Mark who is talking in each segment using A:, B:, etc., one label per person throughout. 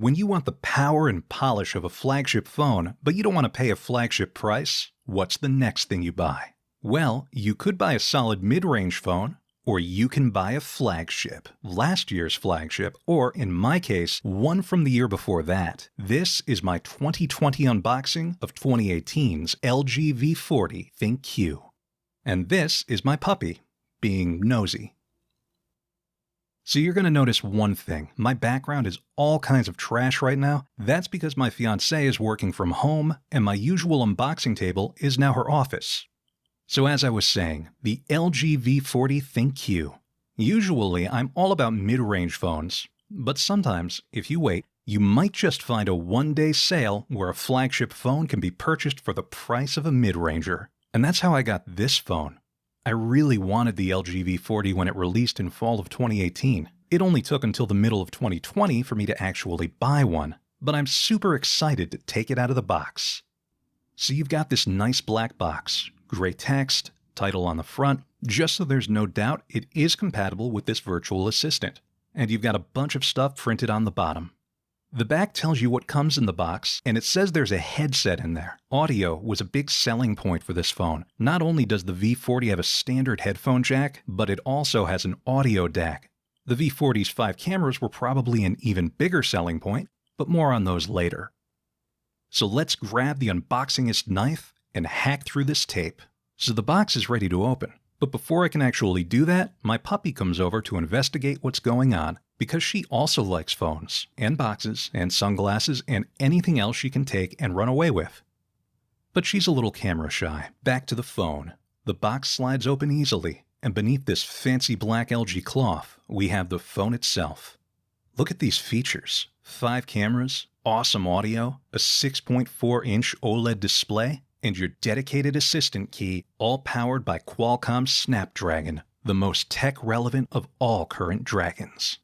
A: When you want the power and polish of a flagship phone, but you don't want to pay a flagship price, what's the next thing you buy? Well, you could buy a solid mid-range phone, or you can buy a flagship, last year's flagship, or in my case, one from the year before that. This is my 2020 unboxing of 2018's LG V40 ThinQ. And this is my puppy, being nosy. So you're going to notice one thing. My background is all kinds of trash right now. That's because my fiancée is working from home, and my usual unboxing table is now her office. So as I was saying, the LG V40 ThinQ. Usually, I'm all about mid-range phones, but sometimes, if you wait, you might just find a one-day sale where a flagship phone can be purchased for the price of a mid-ranger. And that's how I got this phone. I really wanted the LG V40 when it released in fall of 2018. It only took until the middle of 2020 for me to actually buy one, but I'm super excited to take it out of the box. So you've got this nice black box. Gray text, title on the front, just so there's no doubt it is compatible with this virtual assistant. And you've got a bunch of stuff printed on the bottom. The back tells you what comes in the box, and it says there's a headset in there. Audio was a big selling point for this phone. Not only does the V40 have a standard headphone jack, but it also has an audio DAC. The V40's 5 cameras were probably an even bigger selling point, but more on those later. So let's grab the unboxingist knife and hack through this tape. So the box is ready to open. But before I can actually do that, my puppy comes over to investigate what's going on, because she also likes phones, and boxes, and sunglasses, and anything else she can take and run away with. But she's a little camera shy. Back to the phone. The box slides open easily, and beneath this fancy black LG cloth, we have the phone itself. Look at these features. 5 cameras, awesome audio, a 6.4-inch OLED display, and your dedicated assistant key, all powered by Qualcomm's Snapdragon, the most tech-relevant of all current Dragons.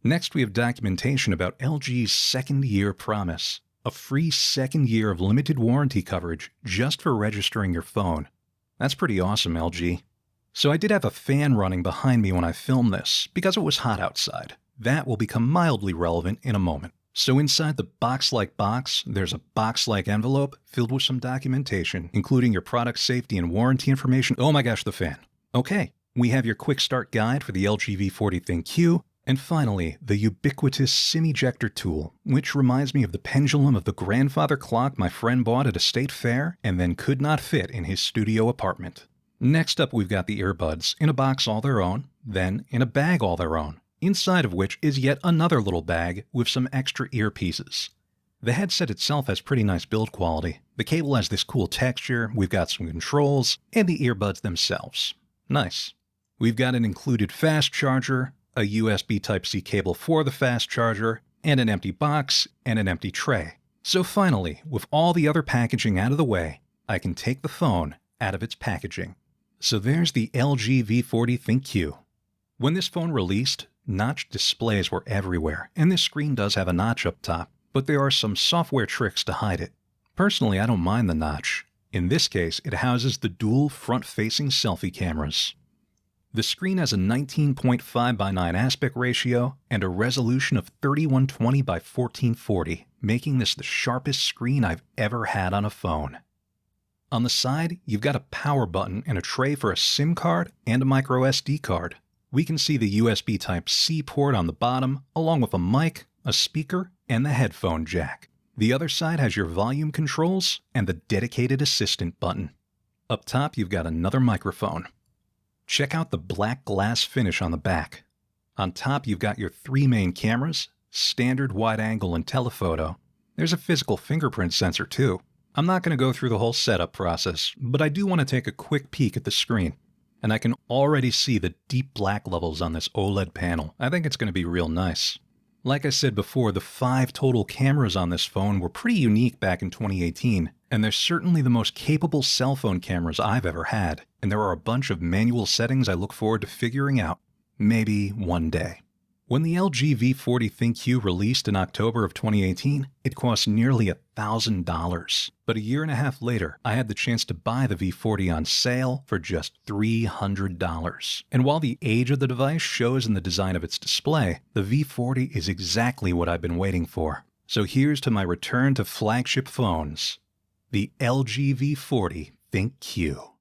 A: Next, we have documentation about LG's second-year promise, a free second year of limited warranty coverage just for registering your phone. That's pretty awesome, LG. So I did have a fan running behind me when I filmed this, because it was hot outside. That will become mildly relevant in a moment. So inside the box-like box, there's a box-like envelope filled with some documentation, including your product safety and warranty information. Oh my gosh, the fan. Okay, we have your quick start guide for the LG V40 ThinQ, and finally, the ubiquitous SIM ejector tool, which reminds me of the pendulum of the grandfather clock my friend bought at a state fair and then could not fit in his studio apartment. Next up, we've got the earbuds, in a box all their own, then in a bag all their own, inside of which is yet another little bag with some extra earpieces. The headset itself has pretty nice build quality. The cable has this cool texture, we've got some controls, and the earbuds themselves. Nice. We've got an included fast charger, a USB Type-C cable for the fast charger, and an empty box and an empty tray. So finally, with all the other packaging out of the way, I can take the phone out of its packaging. So there's the LG V40 ThinQ. When this phone released, notched displays were everywhere, and this screen does have a notch up top, but there are some software tricks to hide it. Personally, I don't mind the notch. In this case, it houses the dual front-facing selfie cameras. The screen has a 19.5:9 aspect ratio and a resolution of 3120 by 1440, making this the sharpest screen I've ever had on a phone. On the side, you've got a power button and a tray for a SIM card and a micro SD card. We can see the USB Type-C port on the bottom, along with a mic, a speaker, and the headphone jack. The other side has your volume controls and the dedicated assistant button. Up top, you've got another microphone. Check out the black glass finish on the back. On top, you've got your 3 main cameras, standard wide angle and telephoto. There's a physical fingerprint sensor too. I'm not going to go through the whole setup process, but I do want to take a quick peek at the screen. And I can already see the deep black levels on this OLED panel. I think it's going to be real nice. Like I said before, the 5 total cameras on this phone were pretty unique back in 2018, and they're certainly the most capable cell phone cameras I've ever had, and there are a bunch of manual settings I look forward to figuring out, maybe one day. When the LG V40 ThinQ released in October of 2018, it cost nearly $1,000. But a year and a half later, I had the chance to buy the V40 on sale for just $300. And while the age of the device shows in the design of its display, the V40 is exactly what I've been waiting for. So here's to my return to flagship phones, the LG V40 ThinQ.